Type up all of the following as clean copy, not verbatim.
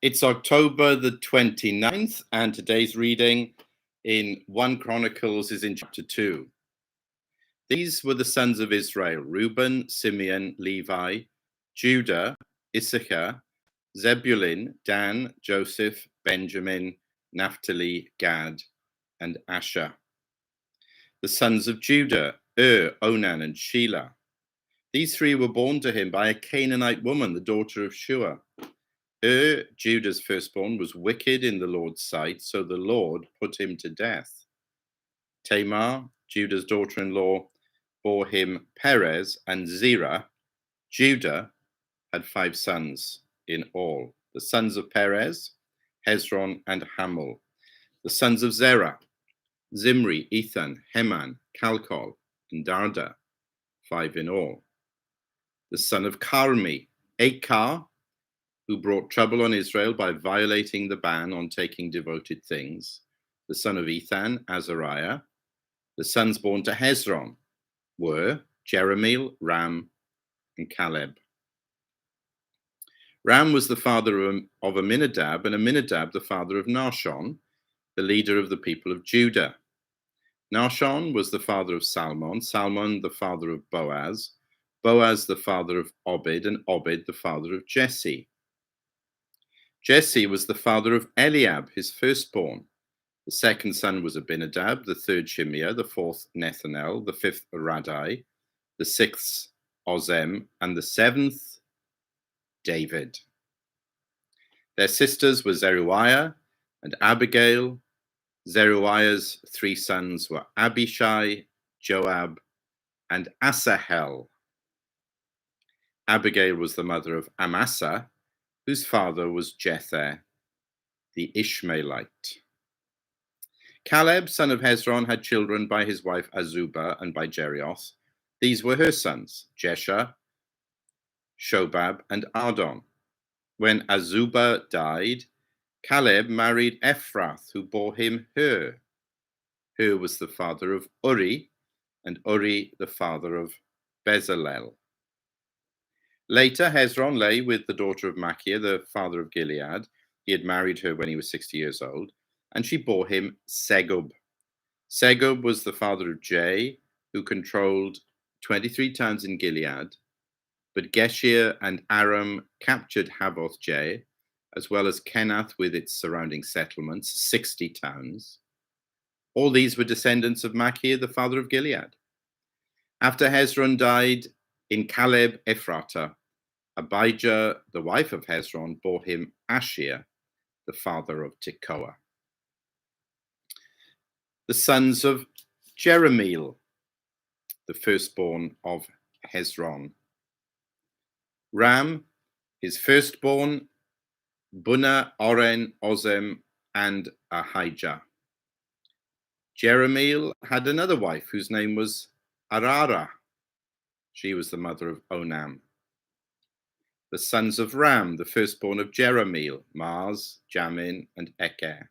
It's October the 29th, and today's reading in 1 Chronicles is in chapter 2. These were the sons of Israel: Reuben, Simeon, Levi, Judah, Issachar, Zebulun, Dan, Joseph, Benjamin, Naphtali, Gad, and Asher. The sons of Judah: Onan, and Shelah. These three were born to him by a Canaanite woman, the daughter of Shua. Judah's firstborn, was wicked in the Lord's sight, so the Lord put him to death. Tamar, Judah's daughter-in-law, bore him Perez and Zerah. Judah had 5 sons in all. The sons of Perez: Hezron and Hamul. The sons of Zerah: Zimri, Ethan, Heman, Calcol, and Darda, 5 in all. The son of Carmi: Achar, who brought trouble on Israel by violating the ban on taking devoted things. The son of Ethan: Azariah. The sons born to Hezron were Jerahmeel, Ram, and Caleb. Ram was the father of Aminadab, and Aminadab the father of Nahshon, the leader of the people of Judah. Nahshon was the father of Salmon, Salmon the father of Boaz, Boaz the father of Obed, and Obed the father of Jesse. Jesse was the father of Eliab, his firstborn. The second son was Abinadab, the third Shimeah, the fourth Nethanel, the fifth Radai, the sixth Ozem, and the seventh David. Their sisters were Zeruiah and Abigail. Zeruiah's 3 sons were Abishai, Joab, and Asahel. Abigail was the mother of Amasa, whose father was Jether, the Ishmaelite. Caleb, son of Hezron, had children by his wife Azubah and by Jerioth. These were her sons: Jesher, Shobab, and Ardon. When Azubah died, Caleb married Ephrath, who bore him Hur. Hur was the father of Uri, and Uri the father of Bezalel. Later, Hezron lay with the daughter of Machir, the father of Gilead. He had married her when he was 60 years old, and she bore him Segub. Segub was the father of Jay, who controlled 23 towns in Gilead. But Geshir and Aram captured Havoth Jay, as well as Kenath with its surrounding settlements, 60 towns. All these were descendants of Machir, the father of Gilead. After Hezron died in Caleb Ephratah, Abijah, the wife of Hezron, bore him Ashir, the father of Tekoa. The sons of Jerahmeel, the firstborn of Hezron: Ram, his firstborn, Bunah, Oren, Ozem, and Ahijah. Jerahmeel had another wife whose name was Arara. She was the mother of Onam. The sons of Ram, the firstborn of Jerahmeel: Maz, Jamin, and Eker.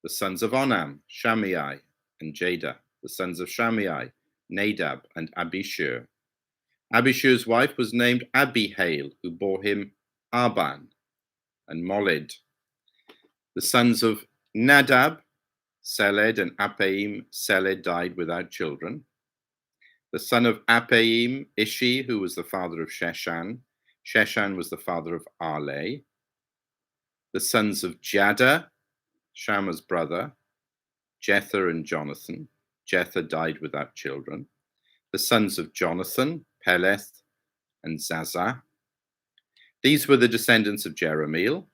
The sons of Onam: Shammai and Jada. The sons of Shammai: Nadab and Abishur. Abishur's wife was named Abihail, who bore him Arban and Molid. The sons of Nadab: Seled and Apaim. Seled died without children. The son of Apaim: Ishi, who was the father of Sheshan. Sheshan was the father of Arle. The sons of Jada: Shammah's brother, Jether and Jonathan. Jether died without children. The sons of Jonathan: Peleth and Zazah. These were the descendants of Jerahmeel.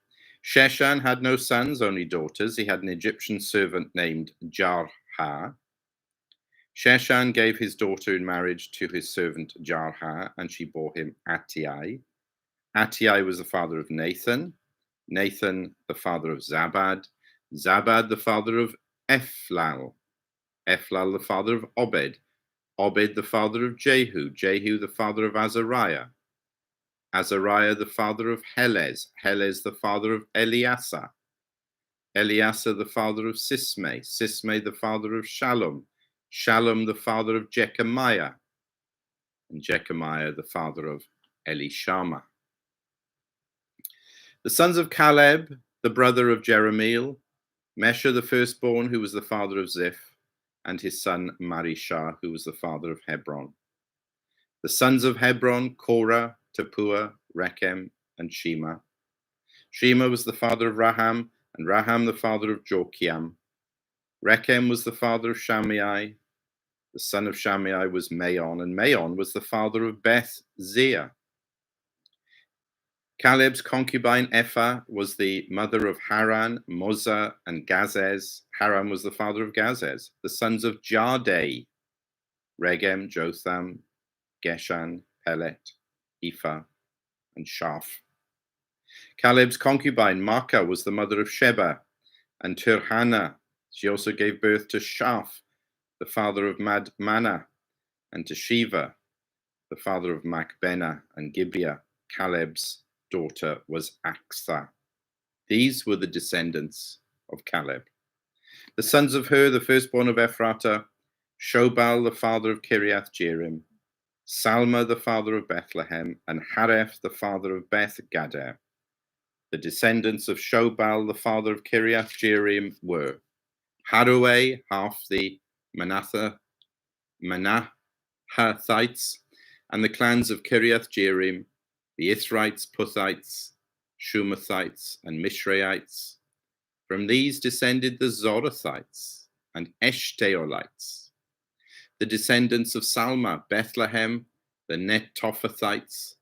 Sheshan had no sons, only daughters. He had an Egyptian servant named Jarha. Sheshan gave his daughter in marriage to his servant Jarha, and she bore him Attai. Attai was the father of Nathan, Nathan the father of Zabad, Zabad the father of Ephlal, Ephlal the father of Obed, Obed the father of Jehu, Jehu the father of Azariah, Azariah the father of Helez, Helez the father of Eliasa, Eliasa the father of Sismai, Sismai the father of Shallum, Shallum the father of Jechemiah, and Jechemiah the father of Elishama. The sons of Caleb, the brother of Jerahmeel, Mesha the firstborn, who was the father of Ziph, and his son Marishah, who was the father of Hebron. The sons of Hebron, Korah, Tapua, Rechem, and Shema. Shema was the father of Raham, and Raham the father of Jorkiam. Rechem was the father of Shammai. The son of Shammai was Maon, and Maon was the father of Beth Zea. Caleb's concubine Ephah was the mother of Haran, Moza, and Gazez. Haran was the father of Gazez. The sons of Jardai, Regem, Jotham, Geshan, Pelet, Ephah, and Shaph. Caleb's concubine Maacah was the mother of Sheba and Tirhana. She also gave birth to Shaph, the father of Madmana, and to Shiva, the father of Macbena and Gibeah. Caleb's daughter was Aksah. These were the descendants of Caleb. The sons of Hur, the firstborn of Ephratah, Shobal, the father of Kiriath Jearim, Salma, the father of Bethlehem, and Hareph, the father of Beth Gader. The descendants of Shobal, the father of Kiriath Jearim, were Harueh, half the Manahathites, and the clans of Kiriath Jearim, the Ithrites, Puthites, Shumathites, and Mishraites. From these descended the Zorathites and Eshtaolites. The descendants of Salma, Bethlehem, the Netophathites,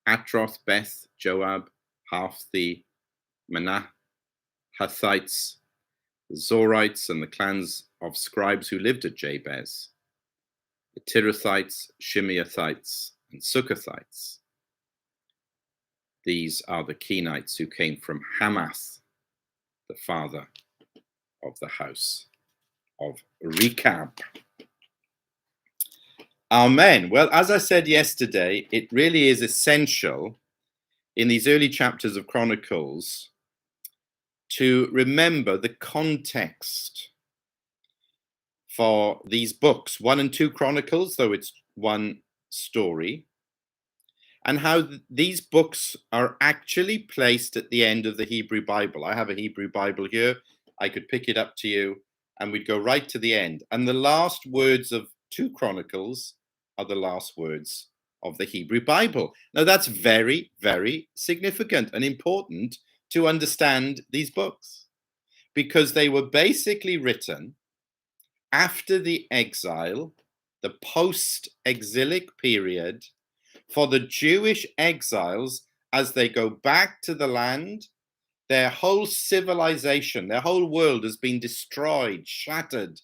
Atroth, Beth, Joab, half the Manahathites, the Zorites, and the clans of scribes who lived at Jabez, the Tirathites, Shimeathites, and Sukkothites. These are the Kenites who came from Hamath, the father of the house of Rechab. Amen. Well, as I said yesterday, it really is essential in these early chapters of Chronicles to remember the context for these books, 1 and 2 Chronicles, though it's one story, and how these books are actually placed at the end of the Hebrew Bible. I have a Hebrew Bible here. I could pick it up to you and we'd go right to the end. And the last words of 2 Chronicles are the last words of the Hebrew Bible. Now that's very, very significant and important to understand these books, because they were basically written after the exile, the post-exilic period, for the Jewish exiles as they go back to the land. Their whole civilization, their whole world has been destroyed, shattered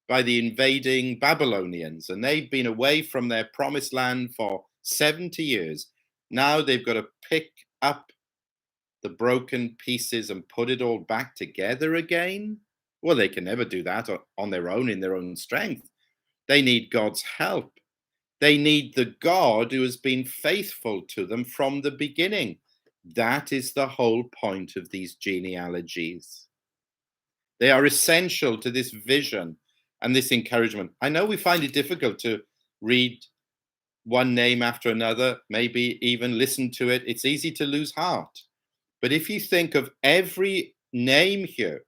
by the invading Babylonians, and they've been away from their promised land for 70 years. Now they've got to pick up the broken pieces and put it all back together again. Well, they can never do that on their own, in their own strength. They need God's help. They need the God who has been faithful to them from the beginning. That is the whole point of these genealogies. They are essential to this vision and this encouragement. I know we find it difficult to read one name after another, maybe even listen to it. It's easy to lose heart. But if you think of every name here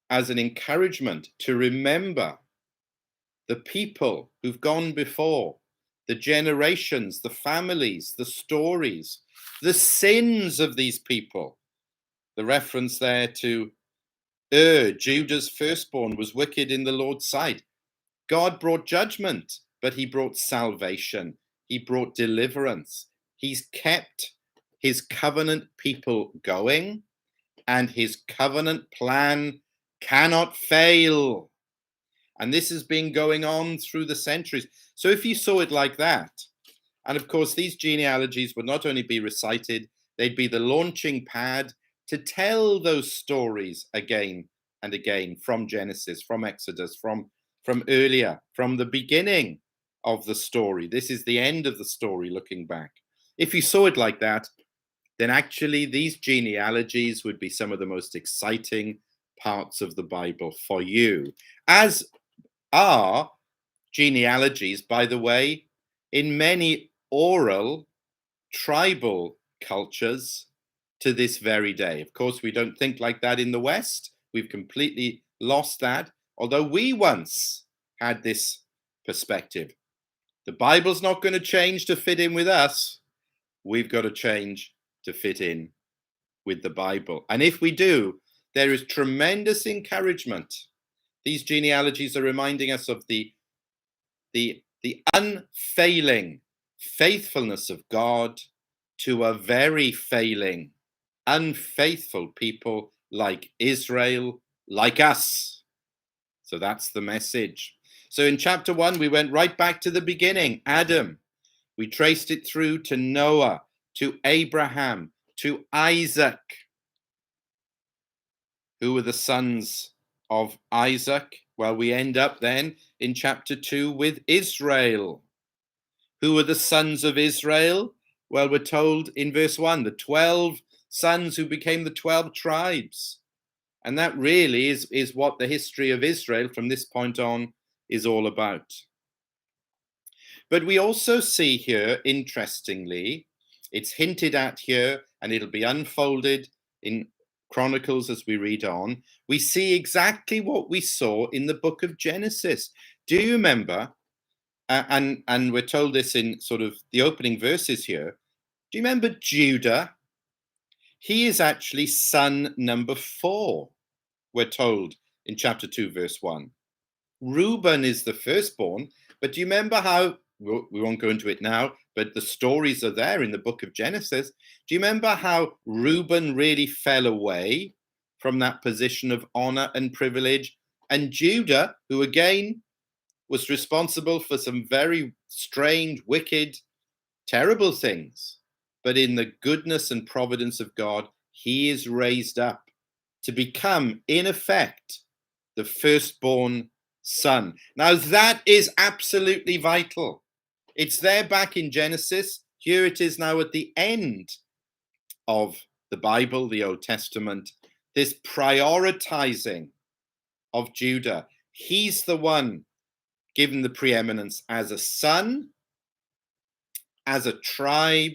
as an encouragement to remember the people who've gone before, the generations, the families, the stories, the sins of these people. The reference there to Judah's firstborn was wicked in the Lord's sight. God brought judgment, but he brought salvation. He brought deliverance. He's kept his covenant people going, and his covenant plan cannot fail. And this has been going on through the centuries. So if you saw it like that, and of course, these genealogies would not only be recited, they'd be the launching pad to tell those stories again and again, from Genesis, from Exodus, from earlier, from the beginning of the story. This is the end of the story, looking back. If you saw it like that, then actually these genealogies would be some of the most exciting parts of the Bible for you, as are genealogies, by the way, in many oral tribal cultures to this very day. Of course, we don't think like that in the West. We've completely lost that, although we once had this perspective. The Bible's not going to change to fit in with us. We've got to change to fit in with the Bible. And if we do, there is tremendous encouragement. These genealogies are reminding us of the unfailing faithfulness of God to a very failing, unfaithful people like Israel, like us. So that's the message. So in chapter 1, we went right back to the beginning, Adam. We traced it through to Noah, to Abraham, to Isaac. Who were the sons of Isaac? Well, we end up then in chapter 2 with Israel. Who were the sons of Israel? Well, we're told in verse 1, the 12 sons who became the 12 tribes. And that really is what the history of Israel from this point on is all about. But we also see here, interestingly, it's hinted at here, and it'll be unfolded in Chronicles as we read on. We see exactly what we saw in the book of Genesis. Do you remember? And we're told this in sort of the opening verses here. Do you remember Judah? He is actually son number 4, we're told in chapter 2, verse 1. Reuben is the firstborn, but do you remember how, we won't go into it now, but the stories are there in the book of Genesis. Do you remember how Reuben really fell away from that position of honor and privilege? And Judah, who again was responsible for some very strange, wicked, terrible things, but in the goodness and providence of God, he is raised up to become, in effect, the firstborn son. Now, that is absolutely vital. It's there back in Genesis. Here it is now at the end of the Bible, the Old Testament, this prioritizing of Judah. He's the one given the preeminence as a son, as a tribe,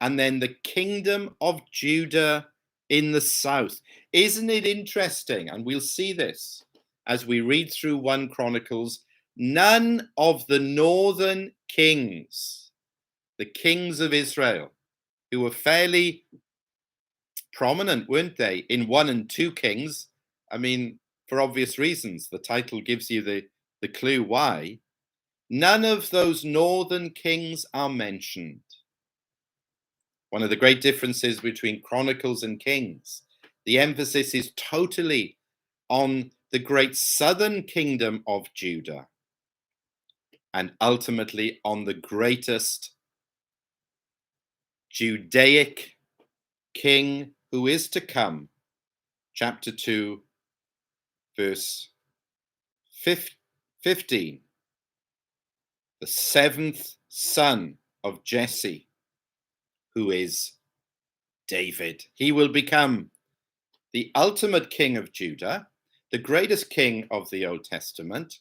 and then the kingdom of Judah in the south. Isn't it interesting? And we'll see this as we read through 1 Chronicles. None of the northern kings, the kings of Israel, who were fairly prominent, weren't they, in 1 and 2 Kings? I mean, for obvious reasons, the title gives you the clue why. None of those northern kings are mentioned. One of the great differences between Chronicles and Kings, the emphasis is totally on the great southern kingdom of Judah and ultimately on the greatest Judaic king who is to come. Chapter 2, verse 15. The 7th son of Jesse, who is David. He will become the ultimate king of Judah, the greatest king of the Old Testament,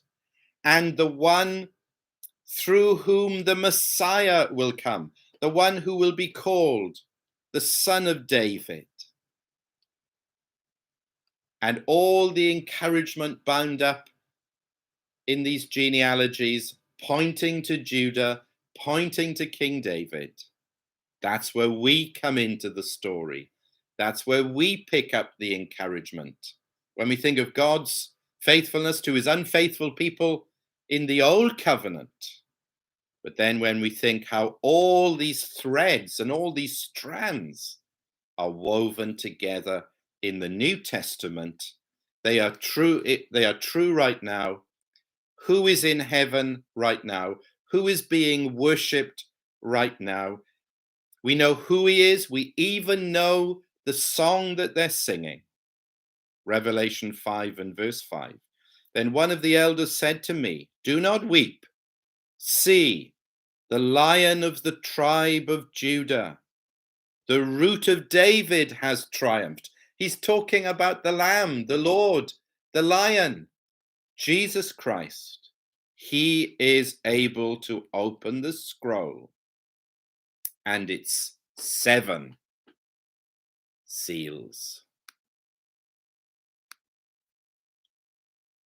and the one through whom the Messiah will come, the one who will be called the Son of David. And all the encouragement bound up in these genealogies, pointing to Judah, pointing to King David. That's where we come into the story. That's where we pick up the encouragement. When we think of God's faithfulness to his unfaithful people in the old covenant, but then when we think how all these threads and all these strands are woven together in the New Testament, they are true right now. Who is in heaven right now? Who is being worshipped right now? We know who he is. We even know the song that they're singing. Revelation 5 and verse 5. Then one of the elders said to me, "Do not weep. See, the Lion of the tribe of Judah, the Root of David has triumphed." He's talking about the Lamb, the Lord, the Lion, Jesus Christ. He is able to open the scroll and its 7 seals.